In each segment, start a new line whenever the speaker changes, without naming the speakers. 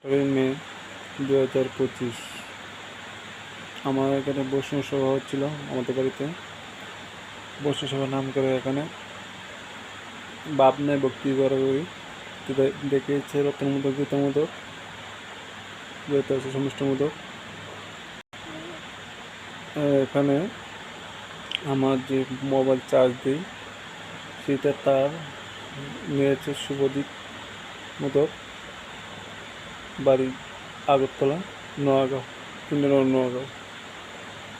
মে 2025 আমার এখানে বৈষ্ণব সভা হচ্ছিল আমাদের বাড়িতে। বৈষ্ণব সভার নাম করে এখানে বাপ নেয় ভক্তি করি দেখিয়েছে রত্নমোদক গীতামোদক যেহেতু আছে সমষ্টিমোদক। এখানে আমার যে মোবাইল চার্জ দিই সেটা তার নিয়েছে শুভদীপ মোদক, বাড়ি আগরতলা, নোয়াগাঁও, নোয়াগাঁও।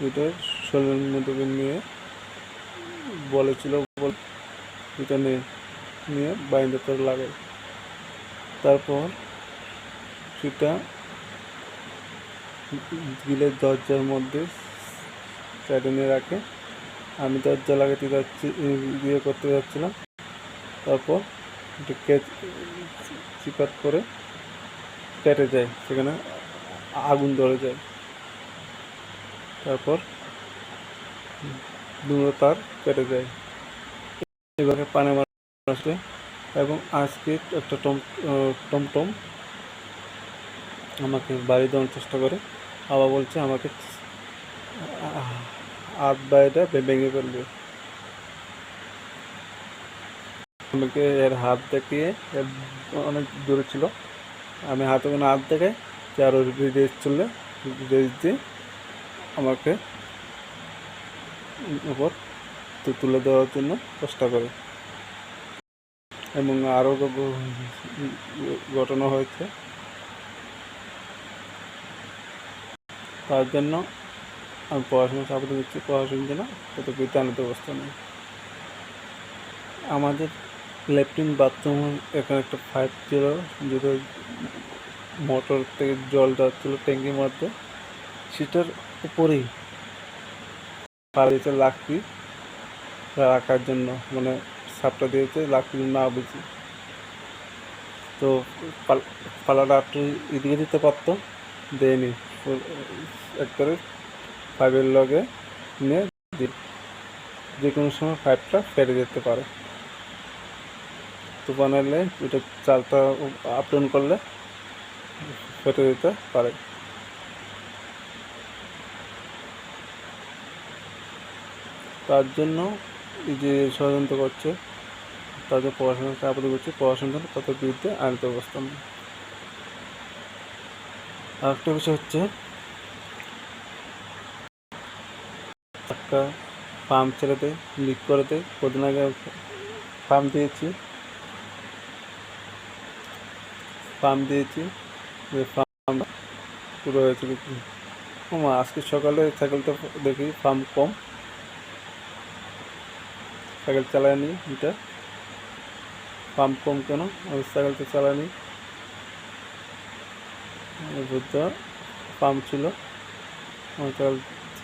এটা সোলেন মোদকের নিয়ে বলেছিল, এটা নিয়ে বাইন্দাতে লাগাই। তারপর সেটা গ্রিলের দরজার মধ্যে সাইডে নিয়ে রাখে। আমি দরজা লাগাতে যাচ্ছি, করতে যাচ্ছিলাম। তারপর এটা চিপাত করে কেটে যায়, সেখানে আগুন ধরে যায়। তারপর দুটো তার কেটে যায়। এভাবে পানে আসে এবং আজকে একটা টমটম আমাকে বাড়ি দেওয়ার চেষ্টা করে। বাবা বলছে আমাকে হাত বাড়িটা ভেঙে ফেলবে। আমাকে এর হাত দেখিয়ে, অনেক দূরে ছিল, আমি হাতে কোনো হাত দেখাই যে আরও রেস চললে রেস দিয়ে আমাকে উপর তুলে দেওয়ার জন্য চেষ্টা করে। এবং আরও ঘটনা হয়েছে, তার জন্য আমি পড়াশোনা চাপাতে দিচ্ছি। পড়াশোনার জন্য কত বিদ্যানিত অবস্থা নেই। আমাদের ল্যাট্রিন বাথরুম এখানে একটা পাইপ ছিল, যেটা মোটর থেকে জল যাচ্ছিলো ট্যাঙ্কির মধ্যে, সেটার উপরেই দিয়েছে লাকড়ি রাখার জন্য, মানে সাপটা দিয়েছে লাকড়ি না বুঝি। তো পালাটা একটু এদিকে দিতে পারতো, দেয়নি। একবারে পাইপের লগে নিয়ে যে কোনো সময় পাইপটা ফেটে যেতে পারে। তো বানালে ওটা চালটা আপ ডাউন করলে ফেটে যেতে পারে। তার জন্য এই যে ষড়যন্ত্র করছে, তাদের পড়াশোনা চাপাতে করছে, পড়াশোনার জন্য তাদের বিরুদ্ধে আইনত ব্যবস্থা নেই। আরেকটা বিষয় হচ্ছে, একটা পাম্প ছেড়ে দেয়, লিক করে দেয়। কদিন আগে পাম্প দিয়েছি, যে পাম্প পুরো হয়েছে কি। আজকে সকালে সাইকেলটা দেখি পাম্প কম, সাইকেল চালায়নি। এটা পাম্প কম কেন? আমি সাইকেলটা চালায়নি, বুদ্ধ পাম্প ছিল, আমার সাইকেল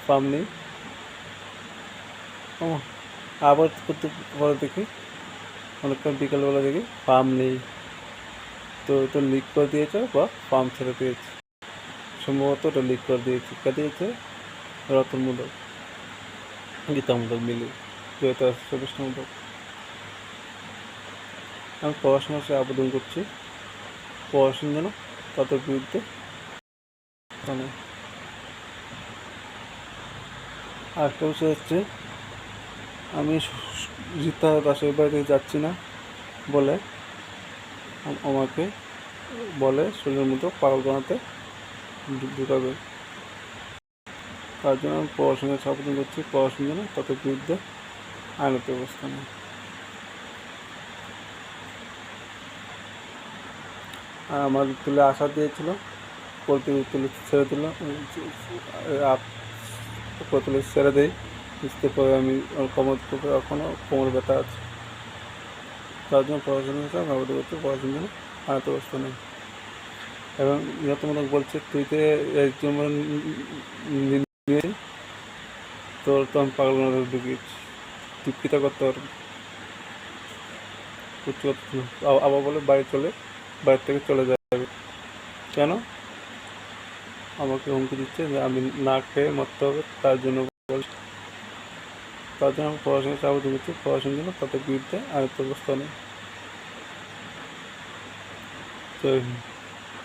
পাম্প নেই। আবার করতে পরে দেখি, অনেকক্ষণ বিকালবেলা দেখি পাম্প নেই। তো এটা লিক করে দিয়েছে বা পাম্প ছেড়ে দিয়েছে, সম্ভবত ওটা লিক করে দিয়েছে। কে দিয়েছে? রতনমূলক গীতামূলক মিলে, যেহেতু সবিষ্ণমূলক। আমি পড়াশোনার সাথে আবেদন করছি, পড়াশোনার জন্য তাদের বিরুদ্ধে। আরেকটা বিষয় হচ্ছে, আমি রীতা দাসের বাড়িতে যাচ্ছি না বলে আমাকে বলে শরীরের মতো পাগল বানাতে ঢুকাবে। তার জন্য আমি পড়াশোনার আবেদন করছি, পড়াশোনার জন্য তাদের বিরুদ্ধে আইনত ব্যবস্থা নেই। আর আমার তুলে আশা দিয়েছিল, তুলে ছেড়ে দিল, তুলে ছেড়ে দেয়। বুঝতে পরে আমি এখনও কোমর ব্যথা আছে। তার জন্য পড়াশোনা আবেদন করছি, পড়াশোনার জন্য আইনত ব্যবস্থা নেই। এবং তোমাদের বলছে তুই তো যেমন তোর তো আমি পাগল ঢুকিয়েছি, তুই পিতা করতে পারবি। আবার বলে বাইরে থেকে চলে যাবে। কেন? আমাকে হুমকি দিচ্ছে যে আমি না খেয়ে মরতে হবে, তার জন্য আমি পড়াশোনা আবেদন করছি, পড়াশোনার জন্য তাদের বিরুদ্ধে আইনত ব্যবস্থা নেই। জয় হিন্দ।